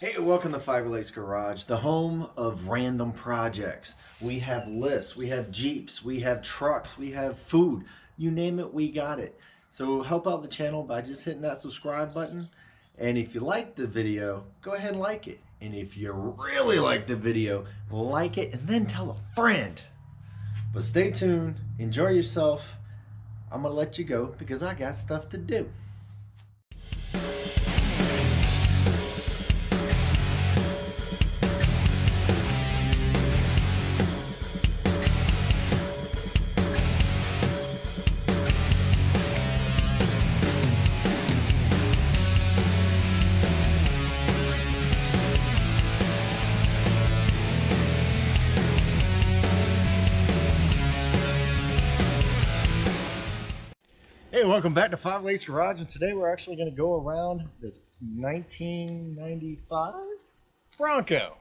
Hey, welcome to Five Lakes Garage, the home of random projects. We have lists, we have Jeeps, we have trucks, we have food. You name it, we got it. So help out the channel by just hitting that subscribe button. And if you like the video, go ahead and like it. And if you really like the video, like it and then tell a friend. But stay tuned, enjoy yourself. I'm gonna let you go because I got stuff to do. Hey, welcome back to Five Lakes Garage, and today we're actually going to go around this 1995 Bronco.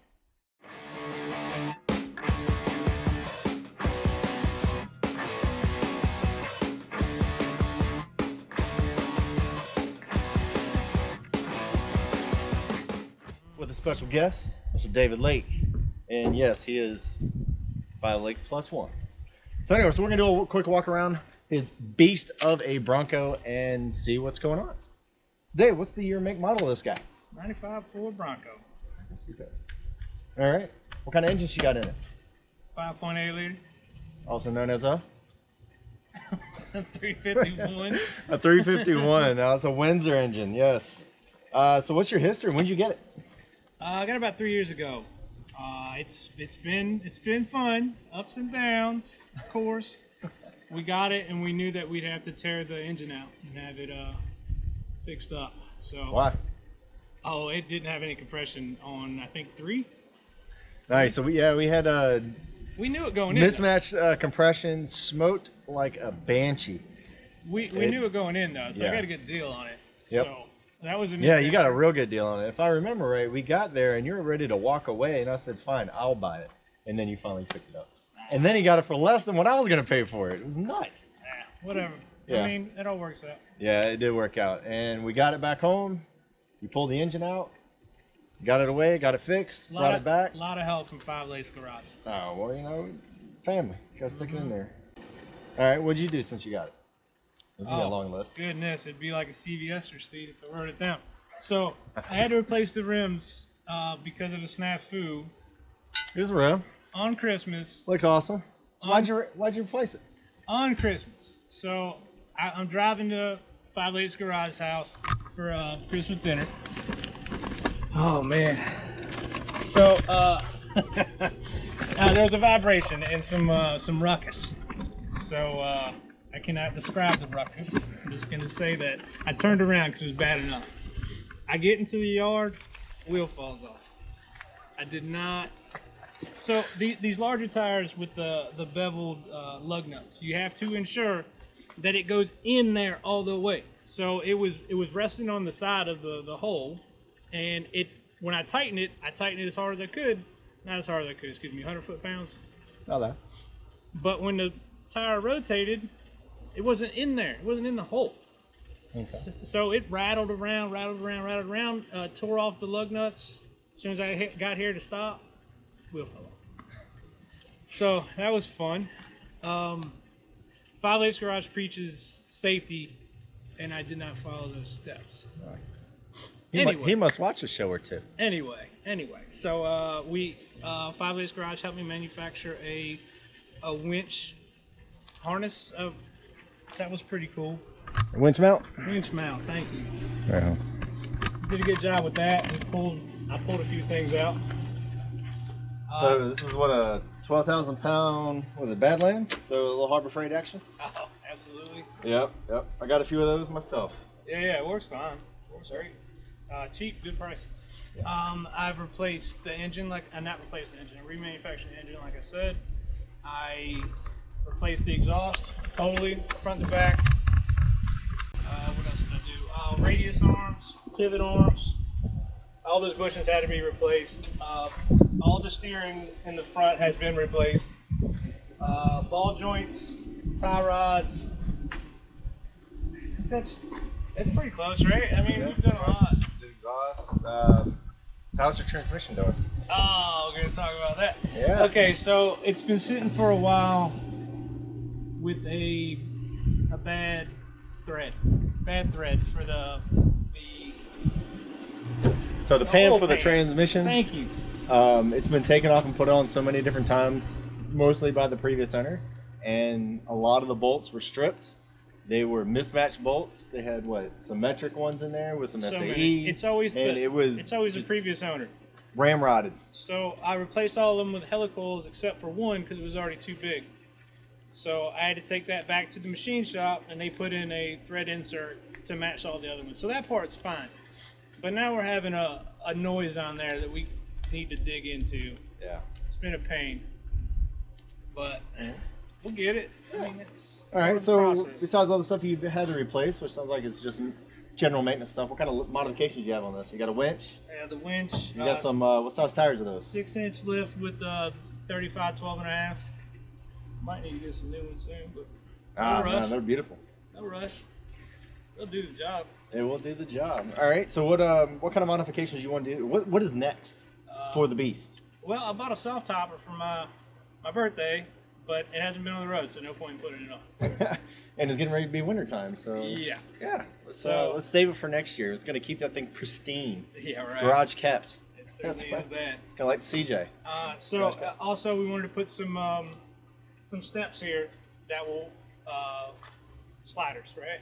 With a special guest, Mr. David Lake. And yes, he is Five Lakes plus one. So anyway, so we're going to do a quick walk around his beast of a Bronco and see what's going on. So Dave, what's the year, make, model of this guy? 95 Ford Bronco. All right. What kind of engine she got in it? 5.8 liter. Also known as a? 351. A 351. Now it's a Windsor engine, yes. So what's your history? When did you get it? I got it about 3 years ago. It's been fun, ups and downs, of course. We got it, and we knew that we'd have to tear the engine out and have it fixed up. So Why? Oh, it didn't have any compression on, I think, 3. Nice. So we had We knew it going in. mismatched compression, smoked like a banshee. We knew it going in though, so Yeah. I got a good deal on it. Yep. So that was a Yeah, you got a real good deal on it. If I remember right, we got there and you were ready to walk away, and I said, "Fine, I'll buy it." And then you finally picked it up. And then he got it for less than what I was going to pay for it. It was nuts. Yeah, whatever. Yeah. I mean, it all works out. Yeah, it did work out. And we got it back home. You pulled the engine out, got it away, got it fixed, brought it back. A lot of help from Five Lakes Garage. Oh, well, you know, family. Got to stick it in there. All right, what'd you do since you got it? This is a long list. Goodness, it'd be like a CVS receipt if I wrote it down. So I had to replace the rims because of a snafu Here's the rim. on Christmas. Looks awesome. So why'd you replace it? On Christmas. So I'm driving to Five Lakes Garage house for Christmas dinner. Oh man. So there was a vibration and some ruckus. So I cannot describe the ruckus. I'm just gonna say that I turned around because it was bad enough. I get into the yard, wheel falls off. I did not. So these larger tires with the beveled lug nuts, you have to ensure that it goes in there all the way. So it was resting on the side of the hole, and when I tightened it as hard as I could. Not as hard as I could, excuse me, 100 foot-pounds. Oh, that. But when the tire rotated, it wasn't in there. It wasn't in the hole. Okay. So it rattled around, tore off the lug nuts. As soon as I got here to stop, wheel fell off. So that was fun. Five Lakes Garage preaches safety, and I did not follow those steps. He must watch a show or two. Anyway. So Five Lakes Garage helped me manufacture a winch harness. That was pretty cool. A winch mount? Winch mount, thank you. Yeah. Did a good job with that. I pulled a few things out. So this is what, a 12,000 pound, was it Badlands? So a little Harbor Freight action? Oh, absolutely. Yep. I got a few of those myself. Yeah, it works fine. Works great. Cheap, good price. Yeah. I've replaced the engine, not replaced the engine, I remanufactured the engine like I said. I replaced the exhaust totally, front to back. What else did I do? Radius arms, pivot arms. All those bushings had to be replaced. All the steering in the front has been replaced. Ball joints, tie rods. That's pretty close, right? I mean, we've done a lot. The exhaust. How's your transmission doing? Oh, we're gonna talk about that. Yeah. Okay, so it's been sitting for a while with a bad thread for the So the pan oil for the pan. transmission, Thank you. it's been taken off and put on so many different times, mostly by the previous owner, and a lot of the bolts were stripped. They were mismatched bolts. They had what, some metric ones in there with some So SAE. many. It's always the just previous owner. ramrodded. So I replaced all of them with helicoils except for one because it was already too big. So I had to take that back to the machine shop and they put in a thread insert to match all the other ones. So that part's fine. But now we're having a noise on there that we need to dig into. Yeah. It's been a pain. But we'll get it. I mean, it's All right. part of the So process. besides all the stuff you had to replace, which sounds like it's just general maintenance stuff, what kind of modifications do you have on this? You got a winch? Yeah, the winch. You got some. What size tires are those? 6-inch lift with 35 12.5. Might need to get some new ones soon, but no rush. Man, they're beautiful. No rush. They'll do the job. It will do the job. All right. So what kind of modifications you want to do? What is next for the Beast? Well, I bought a soft topper for my birthday, but it hasn't been on the road, so no point in putting it on. And it's getting ready to be wintertime, so Yeah. yeah. Let's save it for next year. It's gonna keep that thing pristine, Yeah, right. garage kept. It certainly is that. It's kind of like the CJ. Also, we wanted to put some steps here that will sliders, right?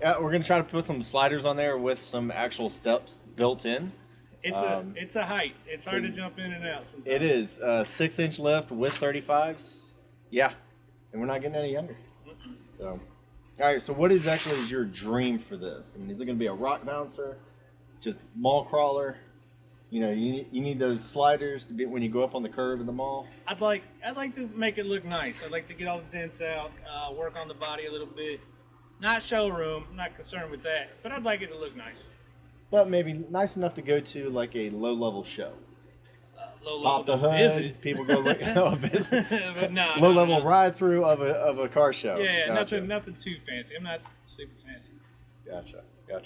Yeah, we're gonna try to put some sliders on there with some actual steps built in. It's a height. It's hard to jump in and out sometimes. It is 6-inch lift with 35s. Yeah, and we're not getting any younger. So, all right. So, what is your dream for this? I mean, is it going to be a rock bouncer, just mall crawler? You know, you need those sliders to be when you go up on the curb in the mall. I'd like to make it look nice. I'd like to get all the dents out, work on the body a little bit. Not showroom. I'm not concerned with that, but I'd like it to look nice. But maybe nice enough to go to like a low-level show. Low-level Pop the hood. visit. People go look at a visit. But no, Low-level ride through of a car show. Yeah, Gotcha. nothing too fancy. I'm not super fancy. Gotcha.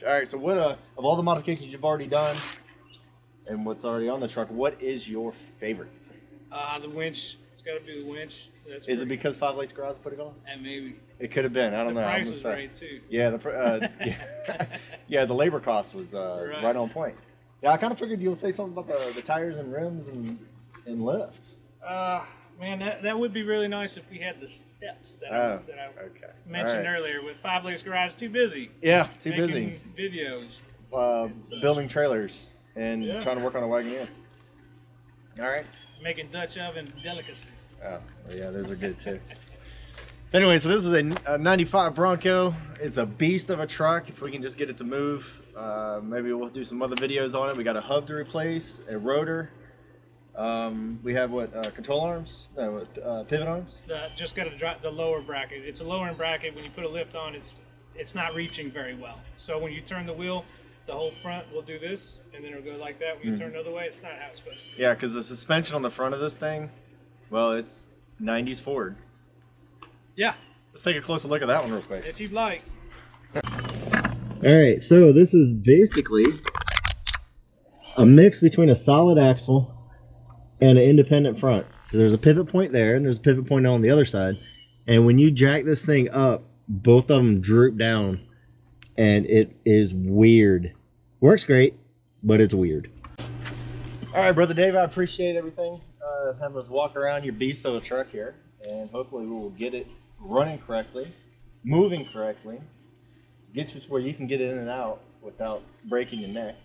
All right. So, what of all the modifications you've already done, and what's already on the truck, what is your favorite? The winch. It's got to be the winch. Is it because Five Lakes Garage put it on? And maybe. It could have been. I don't know. The I'm price gonna was say. right too. Yeah, yeah, the labor cost was right on point. Yeah, I kind of figured you'll say something about the tires and rims and lift. Man, that would be really nice if we had the steps that I mentioned earlier. With Five Lakes Garage, too busy. Yeah, too busy. Videos. Building trailers and trying to work on a wagon. All right. Making Dutch oven delicacies. Oh, well, yeah, those are good too. Anyway, so this is a 95 Bronco. It's a beast of a truck. If we can just get it to move, maybe we'll do some other videos on it. We got a hub to replace, a rotor. We have control arms? No, pivot arms? Just got to drop the lower bracket. It's a lower end bracket. When you put a lift on, it's not reaching very well. So when you turn the wheel, the whole front will do this, and then it'll go like that. When you turn the other way, it's not how it's supposed to. Yeah, because the suspension on the front of this thing, well, it's 90s Ford. Yeah. Let's take a closer look at that one real quick. If you'd like. All right, so this is basically a mix between a solid axle and an independent front. There's a pivot point there, and there's a pivot point on the other side. And when you jack this thing up, both of them droop down, and it is weird. Works great, but it's weird. All right, Brother Dave, I appreciate everything. Having us walk around your beast of a truck here, and hopefully we will get it running correctly, moving correctly, get you to where you can get in and out without breaking your neck,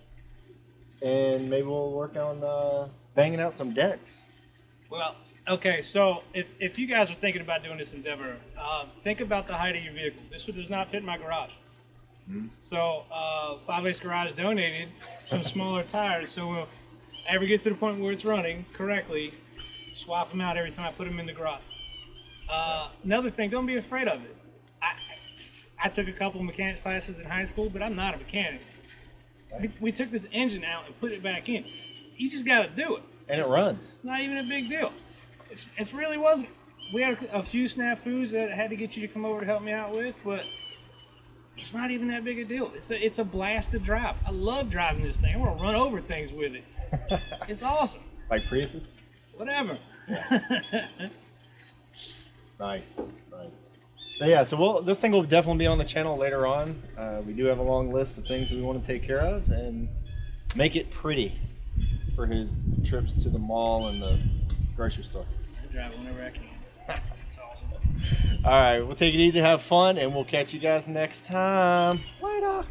and maybe we'll work on banging out some dents. Well, okay, so if you guys are thinking about doing this endeavor, think about the height of your vehicle. This one does not fit my garage. So Five Lakes Garage donated some smaller tires, so if it ever gets to the point where it's running correctly, swap them out every time I put them in the garage. Another thing, don't be afraid of it. I took a couple of mechanics classes in high school, but I'm not a mechanic. We took this engine out and put it back in. You just got to do it. And it runs. It's not even a big deal. It really wasn't. We had a few snafus that I had to get you to come over to help me out with, but it's not even that big a deal. It's a blast to drive. I love driving this thing. I want to run over things with it. It's awesome. Like Priuses? Whatever. Nice. So yeah, this thing will definitely be on the channel later on. We do have a long list of things that we want to take care of and make it pretty for his trips to the mall and the grocery store. I drive whenever I can. It's awesome. All right, we'll take it easy, have fun, and we'll catch you guys next time. Later.